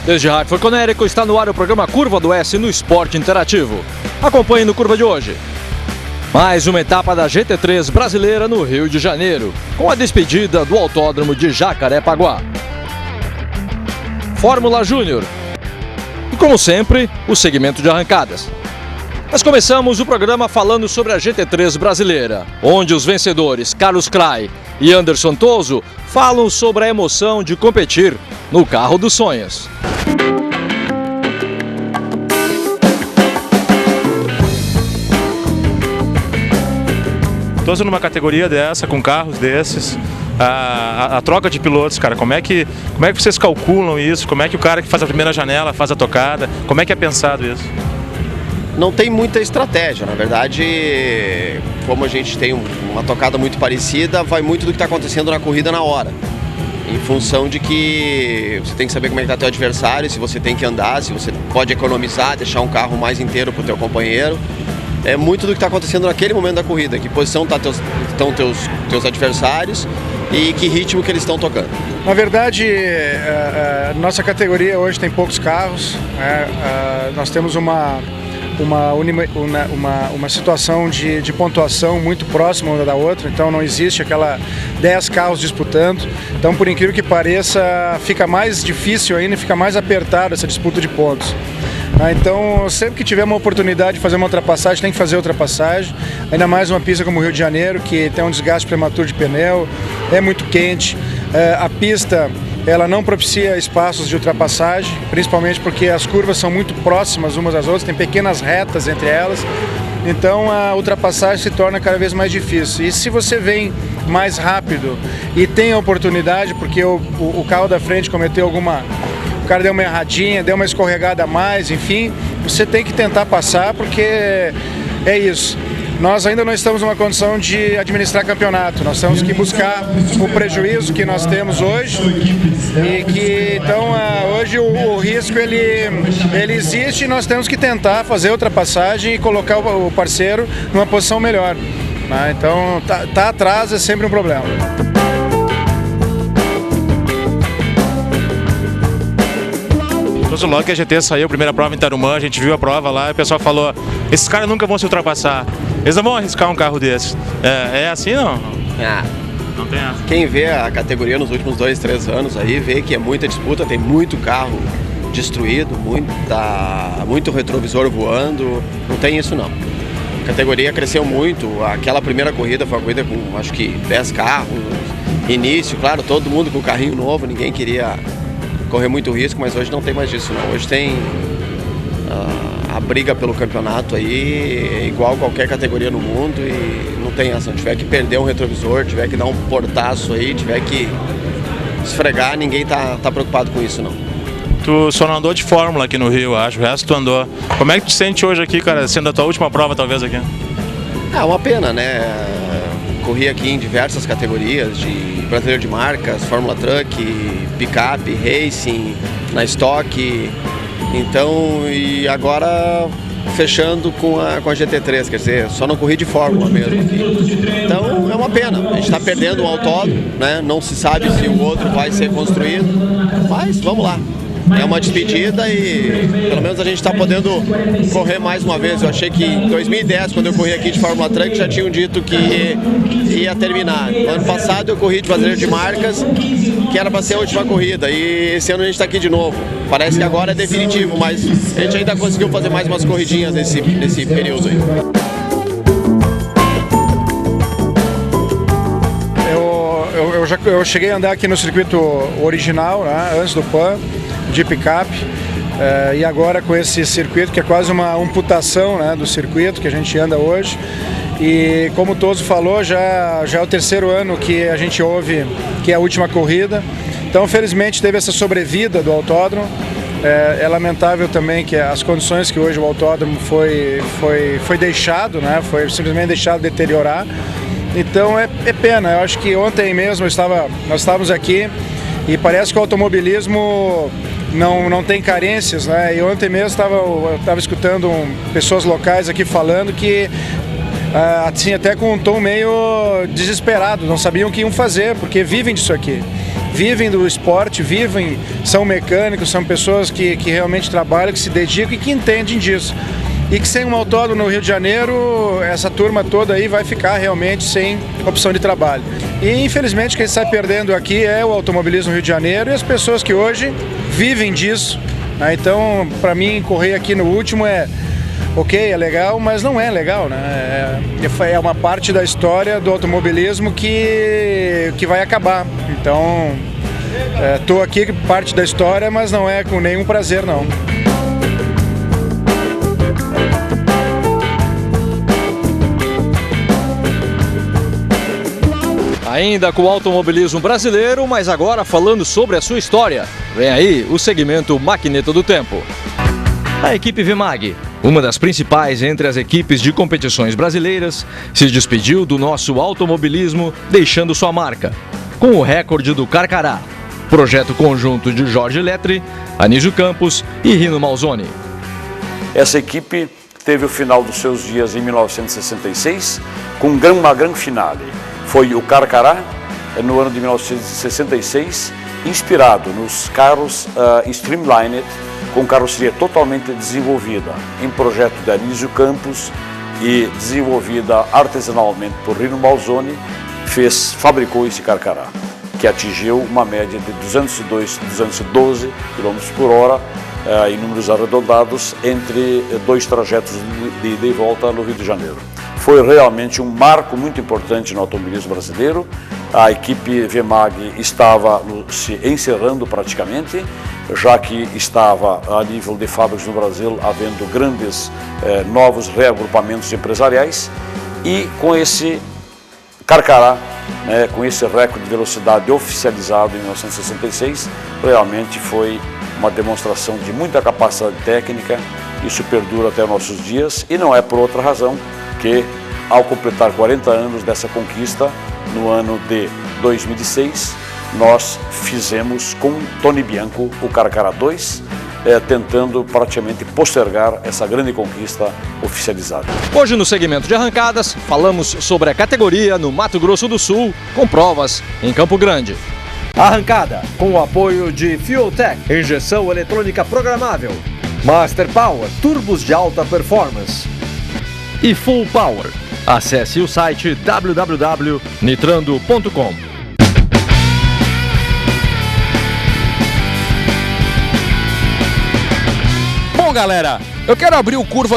Desde Hartford, Connecticut, está no ar o programa Curva do S no Esporte Interativo. Acompanhe no Curva de hoje. Mais uma etapa da GT3 brasileira no Rio de Janeiro, com a despedida do Autódromo de Jacarepaguá. Fórmula Júnior. E como sempre, o segmento de arrancadas. Mas começamos o programa falando sobre a GT3 brasileira, onde os vencedores Carlos Kray e Anderson Tozzo falam sobre a emoção de competir no carro dos sonhos. Tozzo, numa categoria dessa, com carros desses, a troca de pilotos, cara, como é que vocês calculam isso? Como é que o cara que faz a primeira janela faz a tocada? Como é que é pensado isso? Não tem muita estratégia, na verdade, como a gente tem uma tocada muito parecida, vai muito do que está acontecendo na corrida na hora. Em função de que você tem que saber como é que está teu adversário, se você tem que andar, se você pode economizar, deixar um carro mais inteiro para o teu companheiro. É muito do que está acontecendo naquele momento da corrida, que posição estão teus adversários e que ritmo que eles estão tocando. Na verdade, nossa categoria hoje tem poucos carros, nós temos uma situação de pontuação muito próxima uma da outra, então não existe aquela 10 carros disputando, então por incrível que pareça fica mais difícil ainda, fica mais apertada essa disputa de pontos. Então sempre que tiver uma oportunidade de fazer uma ultrapassagem, tem que fazer ultrapassagem, ainda mais uma pista como o Rio de Janeiro, que tem um desgaste prematuro de pneu, é muito quente, a pista ela não propicia espaços de ultrapassagem, principalmente porque as curvas são muito próximas umas às outras, tem pequenas retas entre elas, então a ultrapassagem se torna cada vez mais difícil. E se você vem mais rápido e tem a oportunidade, porque o carro da frente cometeu o cara deu uma erradinha, deu uma escorregada a mais, enfim, você tem que tentar passar, porque é isso. Nós ainda não estamos numa condição de administrar campeonato, nós temos que buscar o prejuízo que nós temos hoje e que então hoje o risco ele existe e nós temos que tentar fazer ultrapassagem e colocar o parceiro numa posição melhor. Então tá atrás é sempre um problema. Logo que a GT saiu, a primeira prova em Tarumã, a gente viu a prova lá e o pessoal falou: esses caras nunca vão se ultrapassar, eles não vão arriscar um carro desses. É assim não? Não tem essa. Quem vê a categoria nos últimos 2, 3 anos aí, vê que é muita disputa, tem muito carro destruído, muito retrovisor voando, não tem isso não. A categoria cresceu muito, aquela primeira corrida foi uma corrida com acho que 10 carros, início, claro, todo mundo com carrinho novo, ninguém queria correr muito risco, mas hoje não tem mais disso não. Hoje tem a briga pelo campeonato aí, igual qualquer categoria no mundo, e não tem essa. Se tiver que perder um retrovisor, tiver que dar um portaço aí, tiver que esfregar, ninguém tá preocupado com isso não. Tu só não andou de Fórmula aqui no Rio, acho, o resto tu andou. Como é que tu te sente hoje aqui, cara, sendo a tua última prova talvez aqui? É uma pena, né? Corri aqui em diversas categorias, de brasileiro de marcas, Fórmula Truck, picape, racing, na Stock. Então, e agora fechando com a GT3, quer dizer, só não corri de Fórmula mesmo aqui. Então é uma pena, a gente está perdendo um autódromo, né? Não se sabe se o outro vai ser construído, mas vamos lá. É uma despedida e pelo menos a gente está podendo correr mais uma vez. Eu achei que em 2010, quando eu corri aqui de Fórmula Truck, já tinham dito que ia terminar. No ano passado eu corri de brasileiro de marcas, que era para ser a última corrida, e esse ano a gente está aqui de novo. Parece que agora é definitivo, mas a gente ainda conseguiu fazer mais umas corridinhas nesse período aí. Eu cheguei a andar aqui no circuito original, né, antes do PAN, de picape, e agora com esse circuito que é quase uma amputação, né, do circuito que a gente anda hoje. E como o Tozzo falou, já é o 3º ano que a gente ouve que é a última corrida. Então felizmente teve essa sobrevida do autódromo. É lamentável também que as condições que hoje o autódromo foi deixado, né, foi simplesmente deixado deteriorar. Então é pena. Eu acho que ontem mesmo nós estávamos aqui e parece que o automobilismo não tem carências, né? E ontem mesmo eu estava escutando pessoas locais aqui falando que assim, até com um tom meio desesperado, não sabiam o que iam fazer, porque vivem disso aqui. vivem do esporte, são mecânicos, são pessoas que realmente trabalham, que se dedicam e que entendem disso. E que sem um autódromo no Rio de Janeiro, essa turma toda aí vai ficar realmente sem opção de trabalho. E infelizmente quem sai perdendo aqui é o automobilismo no Rio de Janeiro e as pessoas que hoje vivem disso. Então, para mim, correr aqui no último ok, é legal, mas não é legal, né? É uma parte da história do automobilismo que vai acabar. Então, estou aqui, parte da história, mas não é com nenhum prazer, não. Ainda com o automobilismo brasileiro, mas agora falando sobre a sua história. Vem aí o segmento Maquineta do Tempo. A equipe Vemag, uma das principais entre as equipes de competições brasileiras, se despediu do nosso automobilismo, deixando sua marca, com o recorde do Carcará, projeto conjunto de Jorge Letri, Anísio Campos e Rino Malzoni. Essa equipe teve o final dos seus dias em 1966, com uma grande finale. Foi o Carcará, no ano de 1966, inspirado nos carros Streamlined, com carroceria totalmente desenvolvida em projeto de Anísio Campos e desenvolvida artesanalmente por Rino Malzoni, fabricou esse Carcará, que atingiu uma média de 212 km por hora, em números arredondados, entre dois trajetos de ida e volta no Rio de Janeiro. Foi realmente um marco muito importante no automobilismo brasileiro. A equipe Vemag estava se encerrando praticamente, já que estava a nível de fábricas no Brasil havendo grandes novos reagrupamentos empresariais, e com esse Carcará, com esse recorde de velocidade oficializado em 1966, realmente foi uma demonstração de muita capacidade técnica. Isso perdura até nossos dias e não é por outra razão que, ao completar 40 anos dessa conquista, no ano de 2006, nós fizemos com Tony Bianco o Carcará 2, tentando praticamente postergar essa grande conquista oficializada. Hoje no segmento de arrancadas, falamos sobre a categoria no Mato Grosso do Sul, com provas em Campo Grande. Arrancada com o apoio de Fueltech, injeção eletrônica programável, Master Power, turbos de alta performance e Full Power. Acesse o site www.nitrando.com. Bom, galera, eu quero abrir o Curva